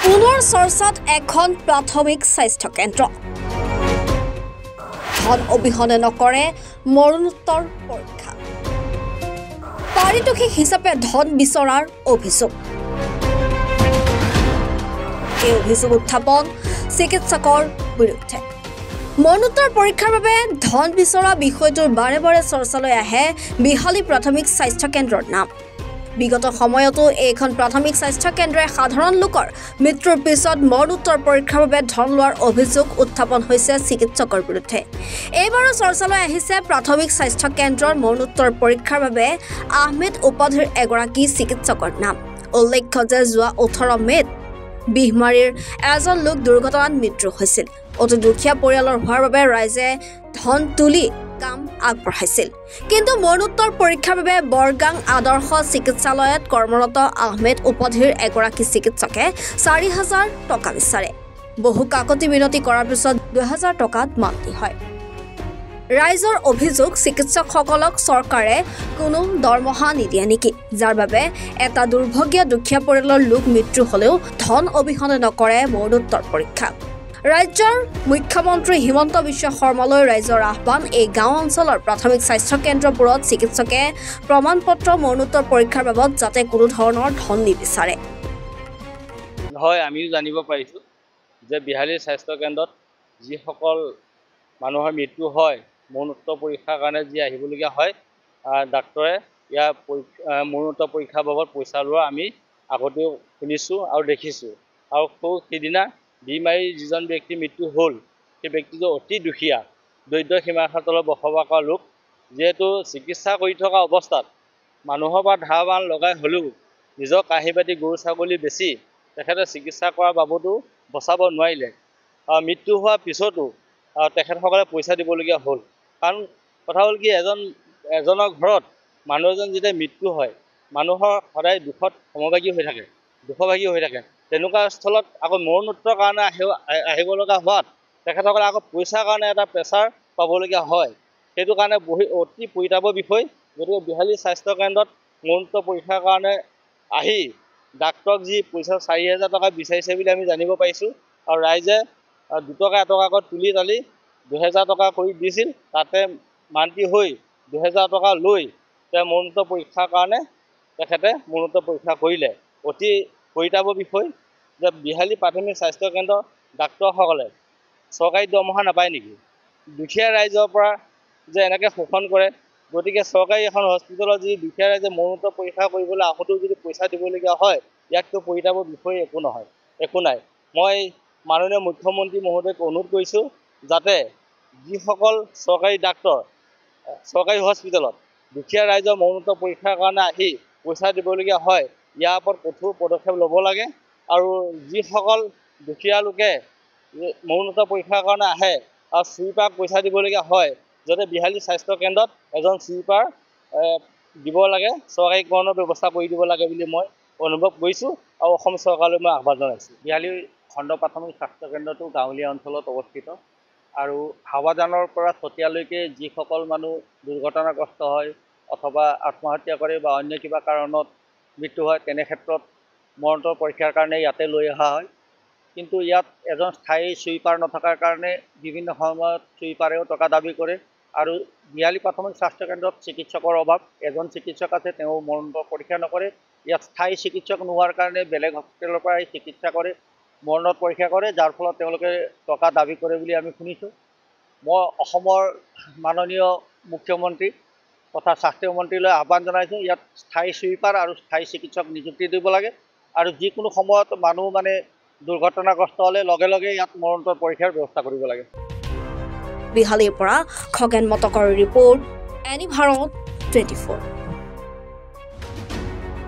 পুনৰ চৰ্চাত এখন প্ৰাথমিক স্বাস্থ্য কেন্দ্ৰ ধন অবিহনে নকৰে মৰণোত্তৰ পৰীক্ষা পাৰিতোষিক হিচাপে ধন বিচৰাৰ অভিযোগ এই অভিযোগ উত্থাপন চিকিৎসকৰ বিৰুদ্ধে মৰণোত্তৰ পৰীক্ষাৰ বাবে ধন বিচৰা বিষয়টোৰ বাৰে বাৰে চৰ্চালৈ আহে বিহালী প্ৰাথমিক স্বাস্থ্য কেন্দ্ৰৰ নাম বিগত সময়তো এইখন প্ৰাথমিক স্বাস্থ্য কেন্দ্ৰই সাধাৰণ লোকৰ মৃত্যুৰ পিছত মৰণোত্তৰ পৰীক্ষাৰ বাবে ধন লোৱাৰ অভিযোগ উত্থাপন হৈছে চিকিৎসকৰ বিৰুদ্ধে এইবাৰো চৰ্চালৈ আহিছে প্ৰাথমিক স্বাস্থ্য কেন্দ্ৰৰ মৰণোত্তৰ পৰীক্ষাৰ বাবে আহমেদ উপাধিৰ এগৰাকী চিকিৎসকৰ নাম উল্লেখ্য যে যোৱা 18 মেত বিহমাৰীৰ এজন লোক দুৰ্ঘটনাত মৃত্যু হৈছিল অতি দুখীয়া পৰিয়ালৰ হোৱাৰ বাবে ৰাইজে ধন তুলি কাম আগবঢ়াইছিল কিন্তু মৰণোত্তৰ পৰীক্ষাৰ বাবে বৰগাং আদৰ্শ চিকিৎসালয়ত কৰ্মৰত আহমেদ উপাধিৰ এগৰাকী চিকিৎসকে 4000 টকা বিচাৰে বহু কাকতি বিনতি কৰাৰ পিছত 2000 টকাত মান্তি হয় ৰাইজৰ অভিযোগ চিকিৎসকসকলক চৰকাৰে কোনো দৰমহা নিদিয়ে নেকি যাৰ বাবে এটা দুৰ্ভগীয়া দুখীয়া পৰিয়ালৰ লোক মৃত্যু হলেও ধন অবিহনে নকৰে মৰণোত্তৰ পৰীক্ষা ৰাজ্যৰ মুখ্যমন্ত্ৰী হিমন্ত বিশ্ব শৰ্মালৈ ৰাইজৰ আহ্বান এই গাঁও অঞ্চলৰ প্ৰাথমিক স্বাস্থ্য কেন্দ্ৰবোৰত চিকিৎসকে প্ৰমাণপত্ৰ মৰণোত্তৰ পৰীক্ষাৰ বাবদ যাতে কোনো ধৰণৰ ধন নিবিচাৰে হয় আমিও জানিব পাৰিছো যে বিহালী স্বাস্থ্য কেন্দ্ৰত যিসকল মানুহৰ মৃত্যু হয় মৰণোত্তৰ পৰীক্ষাৰ কাৰণে যি আহিবলগীয়া হয় ডাক্তৰে ইয়াৰ মৰণোত্তৰ পৰীক্ষাৰ বাবদ পইচা লোৱা আমি আগতেও শুনিছো আৰু দেখিছো আৰু সেইদিনা বিমাৰী যিজন ব্যক্তি মৃত্যু হ'ল সেই ব্যক্তিজন অতি দুখীয়া দৰিদ্ৰ সীমাৰেখাৰ তলত বসবাস কৰা লোক যেহেতু চিকিৎসা কৰি থকা অৱস্থাত মানুহৰ পৰা ধাৰ বান লগাই হ'লেও নিজৰ কাঁহী বাতি গৰু ছাগলী বেছি তেখেতে চিকিৎসা কৰাৰ বাবদো বচাব নোৱাৰিলে মৃত্যু হোৱাৰ পিছতো তেখেতসকলে পইচা দিবলগীয়া হ'ল কাৰণ কথা হ'ল কি এজনৰ ঘৰত মানুহ এজন যেতিয়া মৃত্যু হয় মানুহৰ সদায় দুখত সমভাগী হৈ থাকে দুখভাগী হৈ থাকে তেনেকুৱা স্থলত আকৌ মৰণোত্তৰ কাৰণে আহিব লগা হোৱাত তেখেতসকলে আকৌ পইচাৰ কাৰণে এটা প্ৰেছাৰ পাবলগীয়া হয় সেইটো কাৰণে অতি পৰিতাপৰ বিষয় গতিকে বিহালী স্বাস্থ্য কেন্দ্ৰত মৰণোত্তৰ পৰীক্ষাৰ কাৰণে আহি ডাক্তৰক যি পইচা 4000 টকা বিচাৰিছে বুলি আমি জানিব পাৰিছোঁ আৰু ৰাইজে 2 টকা এটকাকৈ তুলি তালি 2000 টকা কৰি দিছিল তাতে মান্তি হৈ 2000 টকা লৈ তেওঁ মৰণোত্তৰ পৰীক্ষাৰ কাৰণে তেখেতে মৰণোত্তৰ পৰীক্ষা কৰিলে অতি পৰিতাপৰ বিষয় যে বিহালী প্ৰাথমিক স্বাস্থ্য কেন্দ্ৰ ডাক্তৰসকলে চৰকাৰী দৰমহা নাপায় নেকি দুখীয়া ৰাইজৰ পৰা যে এনেকৈ শোষণ কৰে গতিকে চৰকাৰী এখন হস্পিটেলত যদি দুখীয়া ৰাইজে মৰণোত্তৰ পৰীক্ষা কৰিবলৈ আহোঁতেও যদি পইচা দিবলগীয়া হয় ইয়াতকৈ পৰিতাপৰ বিষয় একো নাই মই মাননীয় মুখ্যমন্ত্ৰী মহোদয়ক অনুৰোধ কৰিছোঁ যাতে যিসকল চৰকাৰী ডাক্তৰ চৰকাৰী হস্পিটেলত দুখীয়া ৰাইজৰ মৰণোত্তৰ পৰীক্ষাৰ কাৰণে আহি পইচা দিবলগীয়া হয় ইয়াৰ ওপৰত কঠোৰ পদক্ষেপ ল'ব লাগে আৰু যিসকল দুখীয়া লোকে মৰণোত্তৰ পৰীক্ষাৰ কাৰণে আহে আৰু চুইপাৰক পইচা দিবলগীয়া হয় যাতে বিহালী স্বাস্থ্য কেন্দ্ৰত এজন চুইপাৰ দিব লাগে চৰকাৰীকৰণৰ ব্যৱস্থা কৰি দিব লাগে বুলি মই অনুভৱ কৰিছোঁ আৰু অসম চৰকাৰলৈ মই আহ্বান জনাইছোঁ বিহালী খণ্ড প্ৰাথমিক স্বাস্থ্য কেন্দ্ৰটো গাঁৱলীয়া অঞ্চলত অৱস্থিত আৰু হাৱাজানৰ পৰা চতিয়ালৈকে যিসকল মানুহ দুৰ্ঘটনাগ্ৰস্ত হয় অথবা আত্মহত্যা কৰে বা অন্য কিবা কাৰণত মৃত্যু হয় তেনে ক্ষেত্ৰত মৰণোত্তৰ পৰীক্ষাৰ কাৰণে ইয়াতে লৈ অহা হয় কিন্তু ইয়াত এজন স্থায়ী চুইপাৰ নথকাৰ কাৰণে বিভিন্ন সময়ত চুইপাৰেও টকা দাবী কৰে আৰু বিহালী প্ৰাথমিক স্বাস্থ্য কেন্দ্ৰত চিকিৎসকৰ অভাৱ এজন চিকিৎসক আছে তেওঁ মৰণোত্তৰ পৰীক্ষা নকৰে ইয়াত স্থায়ী চিকিৎসক নোহোৱাৰ কাৰণে বেলেগ হস্পিটেলৰ পৰা চিকিৎসা কৰে মৰণোত্তৰ পৰীক্ষা কৰে যাৰ ফলত তেওঁলোকে টকা দাবী কৰে বুলি আমি শুনিছোঁ মই অসমৰ মাননীয় মুখ্যমন্ত্ৰী তথা স্বাস্থ্য মন্ত্ৰীলৈ আহ্বান জনাইছোঁ ইয়াত স্থায়ী চুইপাৰ আৰু স্থায়ী চিকিৎসক নিযুক্তি দিব লাগে আৰু যিকোনো সময়ত মানুহ দুৰ্ঘটনাগ্ৰস্ত হ'লে লগে লগে ইয়াত মৰণোত্তৰ পৰীক্ষাৰ ব্যৱস্থা কৰিব লাগে বিহালীৰ পৰা খগেন মটকৰ ৰিপৰ্ট এনি ভাৰত 24